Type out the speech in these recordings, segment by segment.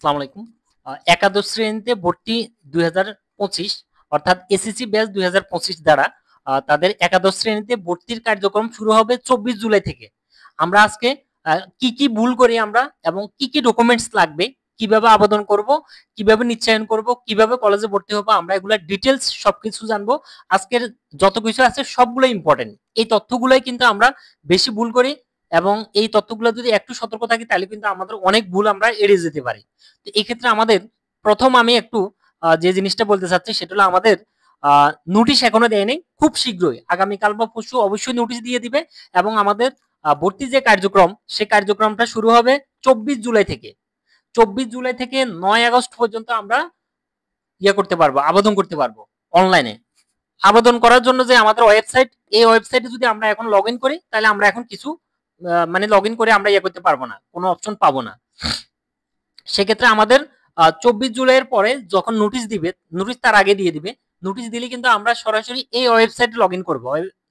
আসসালামু আলাইকুম। একাদশ শ্রেণীতে ভর্তি 2025 অর্থাৎ এসএসসি ব্যাচ 2025 দ্বারা তাদের একাদশ শ্রেণীতে ভর্তির কার্যক্রম শুরু হবে 24 জুলাই থেকে। আমরা আজকে কি কি ভুল করি আমরা এবং কি কি ডকুমেন্টস লাগবে, কিভাবে আবেদন করব, কিভাবে নিশ্চয়ন করব, কিভাবে কলেজে ভর্তি হবো, আমরা এগুলা ডিটেলস সবকিছু জানবো। আজকের যত কিছু আছে সবগুলো ইম্পর্টেন্ট। এই তথ্যগুলোই কিন্তু আমরা বেশি ভুল করি এবং এই তথ্যগুলো যদি একটু সতর্ক থাকি তাহলে কিন্তু আমাদের অনেক ভুল আমরা এড়িয়ে যেতে পারি। তো এই ক্ষেত্রে আমাদের প্রথম আমি একটু যে জিনিসটা বলতে চাচ্ছি সেটা হলো আমাদের নোটিশ এখনো দেয়নি, খুব শীঘ্রই আগামীকাল বা পরশু অবশ্যই নোটিশ দিয়ে দিবে এবং আমাদের ভর্তি যে কার্যক্রম সেই কার্যক্রমটা শুরু হবে 24 জুলাই থেকে। 24 জুলাই থেকে 9 আগস্ট পর্যন্ত আমরা করতে পারবো, আবেদন করতে পারবো অনলাইনে। আবেদন করার জন্য যে আমাদের ওয়েবসাইট, এই ওয়েবসাইটে যদি আমরা এখন লগ ইন করি তাহলে আমরা এখন কিছু মানে লগ ইন করে আমরা করতে পারবো না, কোনো অপশন পাবো না। সেক্ষেত্রে আমাদের 24 জুলাইয়ের পরে যখন নোটিশ দিবে, নোটিশ তার আগে দিয়ে দিবে, নোটিশ দিলে কিন্তু আমরা সরাসরি এই ওয়েবসাইটে লগ ইন করবো।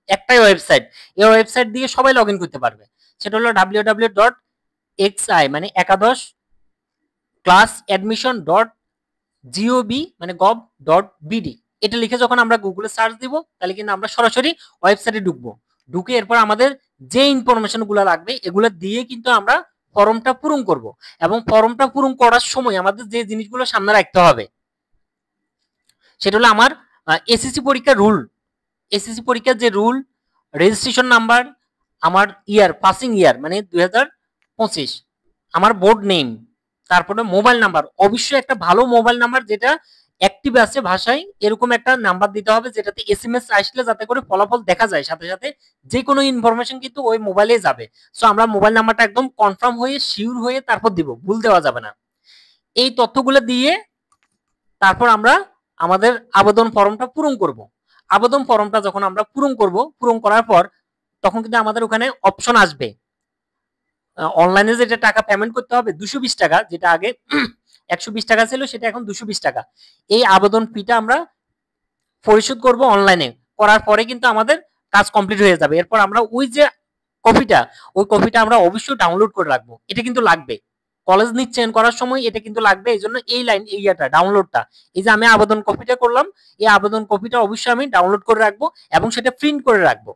একটাই ওয়েবসাইট, এই ওয়েবসাইট দিয়ে সবাই লগ ইন করতে পারবে। সেটা হলো www.xi মানে একাদশ ক্লাস অ্যাডমিশন .gov মানে gov.bd। এটা লিখে যখন আমরা গুগলে সার্চ দিব তাহলে কিন্তু আমরা সরাসরি ওয়েবসাইটে ঢুকবো। ঢুকে এরপর আমাদের যে ইনফরমেশন গুলো লাগবে এগুলো দিয়ে কিন্তু আমরা ফর্মটা পূরণ করব এবং ফর্মটা পূরণ করার সময় আমাদের যে জিনিসগুলো সামনে রাখতে হবে সেটা হলো আমার এসএসসি পরীক্ষার রুল, এসএসসি পরীক্ষার যে রুল, রেজিস্ট্রেশন নাম্বার, আমার ইয়ার পাসিং ইয়ার মানে 2025, আমার বোর্ড নেম, তারপরে মোবাইল নাম্বার, অবশ্যই একটা ভালো মোবাইল নাম্বার যেটা অ্যাক্টিভ আছে ভাষায় এরকম একটা নাম্বার দিতে হবে যেটাতে এসএমএস আসলে যাতে করে ফলাফল দেখা যায় সাথে সাথে যে কোনো ইনফরমেশন কিন্তু ওই মোবাইলে যাবে। সো আমরা মোবাইল নাম্বারটা একদম কনফার্ম হয়ে শিওর হয়ে তারপর দিব, ভুল দেওয়া যাবে না। এই তথ্যগুলো দিয়ে তারপর আমরা আমাদের আবেদন ফর্মটা পূরণ করব। আবেদন ফর্মটা যখন আমরা পূরণ করব, পূরণ করার পর তখন কিন্তু আমাদের ওখানে অপশন আসবে অনলাইনে যেটা টাকা পেমেন্ট করতে হবে 220 টাকা, যেটা আগে 120 টাকা ছিল সেটা এখন 220 টাকা। এই আবেদন ফিটা আমরা পরিশোধ করব অনলাইনে, করার পরে কিন্তু আমাদের কাজ কমপ্লিট হয়ে যাবে। এরপর আমরা ওই যে কপিটা, ওই কপিটা আমরা অবশ্যই ডাউনলোড করে রাখবো। এটা কিন্তু লাগবে কলেজ নিশ্চয়ন করার সময়, এটা কিন্তু লাগবে। এই জন্য এই লাইন এইটা ডাউনলোডটা, এই যে আমি আবেদন কপিটা করলাম এই আবেদন কপিটা অবশ্যই আমি ডাউনলোড করে রাখবো এবং সেটা প্রিন্ট করে রাখবো।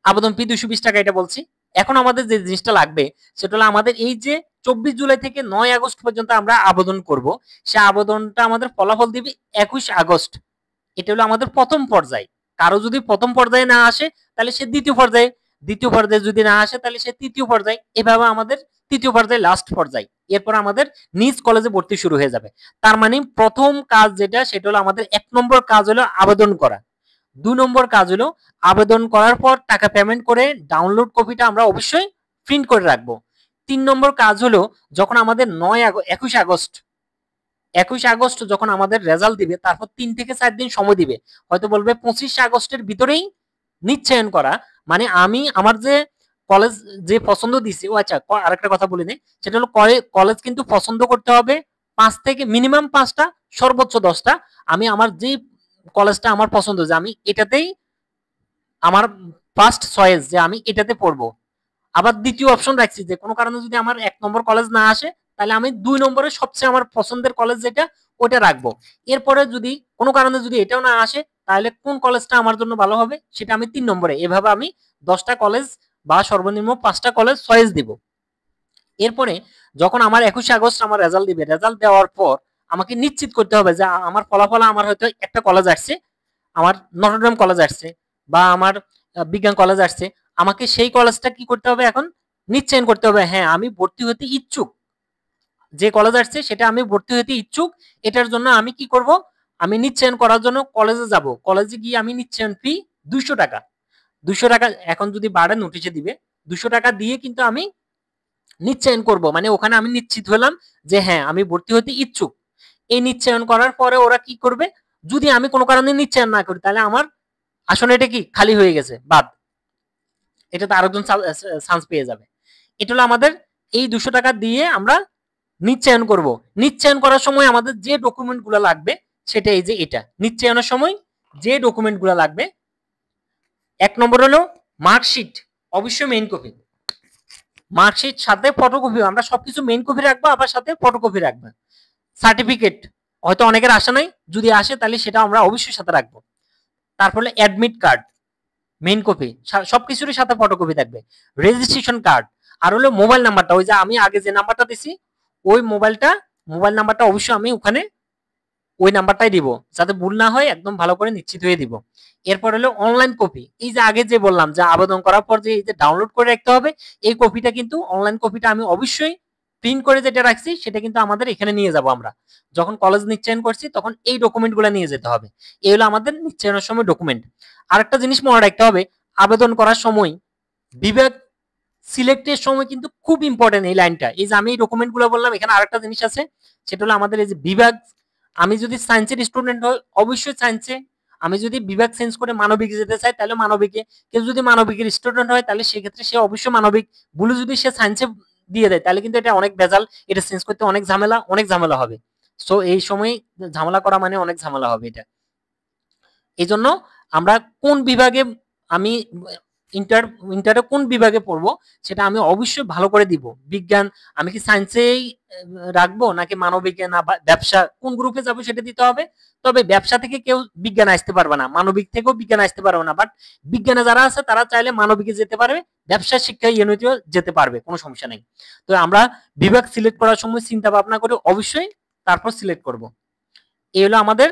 আবেদন ফি 220 টাকা এটা বলছি। এখন আমাদের যে জিনিসটা লাগবে সেটা হলো আমাদের এই যে 24 জুলাই থেকে 9 আগস্ট পর্যন্ত আমরা আবেদন করব, সে আবেদনটা আমাদের ফলাফল দিবে 21 আগস্ট। এটা হলো আমাদের প্রথম পর্যায়। কারো যদি প্রথম পর্যায়ে না আসে তাহলে সে দ্বিতীয় পর্যায়ে, দ্বিতীয় পর্যায়ে যদি না আসে তাহলে সে তৃতীয় পর্যায়ে, এভাবে আমাদের তৃতীয় পর্যায়ে লাস্ট পর্যায়ে। এরপর আমাদের নিজ কলেজে ভর্তি শুরু হয়ে যাবে। তার মানে প্রথম কাজ যেটা সেটা হলো আমাদের 1 নম্বর কাজ হলো আবেদন করা। 2 নম্বর কাজ হলো আবেদন করার পর টাকা পেমেন্ট করে ডাউনলোড কপিটা আমরা অবশ্যই প্রিন্ট করে রাখবো। 3 নম্বর কাজ হলো যখন আমাদের 21 আগস্ট, 21 আগস্ট যখন আমাদের রেজাল্ট দিবে তারপর 3 থেকে 4 দিন সময় দিবে, হয়তো বলবে 25 আগস্টের ভিতরেই নিশ্চয়ন করা। মানে আমি আমার যে কলেজ যে পছন্দ দিছি, ও আচ্ছা আরেকটা কথা বলে নেই, সেটা হলো কলেজ কিন্তু পছন্দ করতে হবে 5 থেকে মিনিমাম 5টা সর্বোচ্চ 10টা। আমি আমার যে কলেজটা আমার পছন্দ যে আমি এটাতেই আমার ফার্স্ট চয়েস যে আমি এটাতে পড়বো। আবার দ্বিতীয় অপশন রাখছি যে কোনো কারণে যদি আমার 1 নম্বর কলেজ না আসে তাহলে আমি 2 নম্বরে সবচেয়ে আমার পছন্দের কলেজ যেটা ওটা রাখবো। এরপরে যদি কোনো কারণে যদি এটাও না আসে তাহলে কোন কলেজটা আমার জন্য ভালো হবে সেটা আমি 3 নম্বরে, এভাবে আমি 10টা কলেজ বা সর্বনিম্ন 5টা কলেজ চয়েস দিব। এরপরে যখন আমার 21 আগস্ট আমার রেজাল্ট দিবে, রেজাল্ট দেওয়ার পর আমাকে নিশ্চিত করতে হবে যে আমার ফলাফল আমার হয়তো একটা কলেজ আসছে, আমার নটরডেম কলেজ আসছে বা আমার বিজ্ঞান কলেজ আসছে, আমাকে সেই কলেজটা কি করতে হবে এখন নিশ্চয়ন করতে হবে। হ্যাঁ আমি ভর্তি হতে ইচ্ছুক, যে কলেজ আসছে সেটা আমি ভর্তি হতে ইচ্ছুক। এটার জন্য আমি কি করব, আমি নিশ্চয়ন করার জন্য কলেজে যাব, কলেজে গিয়ে আমি নিশ্চয়ন ফি 200 টাকা, 200 টাকা এখন যদি বাড়ে নোটিশে দিবে, 200 টাকা দিয়ে কিন্তু আমি নিশ্চয়ন করব। মানে ওখানে আমি নিশ্চিত হলাম যে হ্যাঁ আমি ভর্তি হতে ইচ্ছুক। এই নিশ্চয়ন করার পরে ওরা কি করবে, যদি আমি কোনো কারণে নিশ্চয়ন না করি তাহলে আমার আসলে এটা কি খালি হয়ে গেছে বাদ, এটাতে আরেকজন চান্স পেয়ে যাবে। এটা হলো আমাদের এই 200 টাকা দিয়ে আমরা নিশ্চয়ন করব। নিশ্চয়ন করার সময় আমাদের যে ডকুমেন্ট গুলো লাগবে সেটা এই যে এটা নিশ্চয়নের সময় যে ডকুমেন্ট গুলো লাগবে, 1 নম্বর হলো মার্কশিট, অবশ্যই মেইন কপি। মার্কশিট সাথে ফটোকপি, আমরা সবকিছু মেইন কপি রাখবো, আবার সাথে ফটোকপি রাখবো। সার্টিফিকেট হয়তো অনেকের আসে নাই, যদি আসে তাহলে সেটা আমরা অবশ্যই সাথে রাখবো। তারপরে অ্যাডমিট কার্ড মেইন কপি, সবকিছুরই সাথে ফটোকপি থাকবে। রেজিস্ট্রেশন কার্ড, আর হলো মোবাইল নাম্বারটা, ওই যে আমি আগে যে নাম্বারটা দিছি ওই মোবাইল নাম্বারটা অবশ্যই আমি ওখানে ওই নাম্বারটাই দিব, যাতে ভুল না হয়, একদম ভালো করে নিশ্চিত হয়ে দিব। এরপর হলো অনলাইন কপি, এই যে আগে যে বললাম যে আবেদন করার পর যে এই যে ডাউনলোড করে রাখতে হবে, এই কপিটা কিন্তু অনলাইন কপিটা আমি অবশ্যই প্রিন্ট করে যেটা রাখছি সেটা কিন্তু আমাদের এখানে নিয়ে যাব। আমরা যখন কলেজ নিশ্চয়ন করছি তখন এই ডকুমেন্টগুলো নিয়ে যেতে হবে। এই হলো আমাদের নিশ্চয়নের সময় ডকুমেন্ট। আরেকটা জিনিস মনে রাখতে হবে, আবেদন করার সময় বিভাগ সিলেক্টের সময় কিন্তু খুব ইম্পর্টেন্ট এই লাইনটা। এই যে আমি এই ডকুমেন্টগুলো বললাম, এখানে আরেকটা জিনিস আছে, সেটা হলো আমাদের এই যে বিভাগ, আমি যদি সায়েন্সের স্টুডেন্ট হই অবশ্যই সায়েন্সে, আমি যদি বিভাগ চেঞ্জ করে মানবিকে যেতে চাই তাহলে মানবিকে, কেউ যদি মানবিকের স্টুডেন্ট হয় তাহলে সেক্ষেত্রে সে অবশ্যই মানবিক, বলে যদি সে সায়েন্সে দিয়ে দেয় তাহলে কিন্তু এটা অনেক ভেজাল, এটা চেঞ্জ করতে অনেক ঝামেলা হবে। সো এই সময় ঝামেলা করা মানে অনেক ঝামেলা হবে এটা। এই জন্য আমরা কোন বিভাগে, আমি ইন্টারে কোন বিভাগে পড়বো সেটা আমি অবশ্যই ভালো করে দিব। বিজ্ঞান আমি কি সায়েন্সেই রাখবো নাকি মানবিকে, না ব্যবসা, কোন গ্রুপে যাবো সেটা দিতে হবে। তবে ব্যবসা থেকে কেউ বিজ্ঞান আসতে পারবে না, মানবিক থেকেও বিজ্ঞান আসতে পারবে না, বাট বিজ্ঞানে যারা আছে তারা চাইলে মানবিকে যেতে পারবে, ব্যবসা শিক্ষা ইউনিটিও যেতে পারবে, কোনো সমস্যা নেই। তো আমরা বিভাগ সিলেক্ট করার সময় চিন্তা ভাবনা করে অবশ্যই তারপর সিলেক্ট করব। এই হলো আমাদের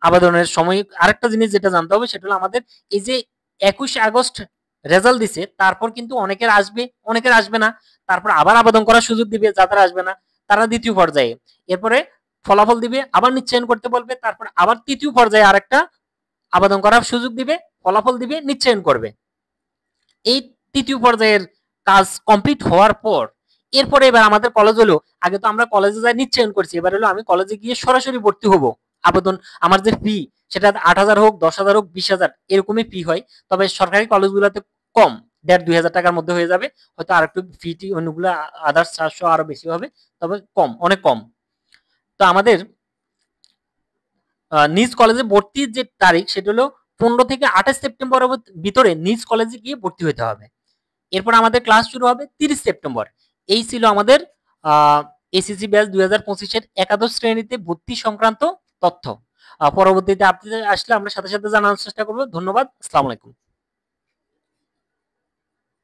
আবেদনের সময়। আরেকটা জিনিস যেটা জানতে হবে সেটা হলো আমাদের এই যে 21 আগস্ট রেজাল্ট দিছে, তারপর কিন্তু অনেকের আসবে অনেকের আসবে না, তারপর আবার আবেদন করার সুযোগ দিবে, যাদের আসবে না তারা দ্বিতীয় পর্যায়ে, এরপরে ফলাফল দিবে, আবার নিশ্চয়ন করতে বলবে, তারপর আবার তৃতীয় পর্যায়ে আরেকটা আবেদন করার সুযোগ দিবে, ফলাফল দিবে, নিশ্চয়ন করবে। এই তৃতীয় পর্যায়ের কাজ কমপ্লিট হওয়ার পর এরপরে এবার আমাদের কলেজ হলো, আগে তো আমরা কলেজে যাই নিশ্চয়ন করছি, এবার হলো আমি কলেজে গিয়ে সরাসরি ভর্তি হব। আবেদন, আমার যে ফি সেটা 8,000 হোক, 10,000 হোক, 20,000 এরকমই ফি হয়। তবে সরকারি কলেজগুলোতে কম, 1,500-2,000 টাকার মধ্যে হয়ে যাবে, হয়তো আর একটু ফিটি অন্যগুলো আদার্স 400 আরো বেশি হবে, তবে কম, অনেক কম। তো আমাদের নিজ কলেজে ভর্তির যে তারিখ সেটা হলো 15 থেকে 28 সেপ্টেম্বরের ভিতরে নিজ কলেজে গিয়ে ভর্তি হতে হবে। এরপর আমাদের ক্লাস শুরু হবে 30 সেপ্টেম্বর। এই ছিল আমাদের এসএসসি ব্যাচ 2025-এর একাদশ শ্রেণীতে ভর্তি সংক্রান্ত তথ্য। পরবর্তীতে আপনি আসলে আমরা সাথে সাথে জানানোর চেষ্টা করব। ধন্যবাদ, আসসালামু আলাইকুম।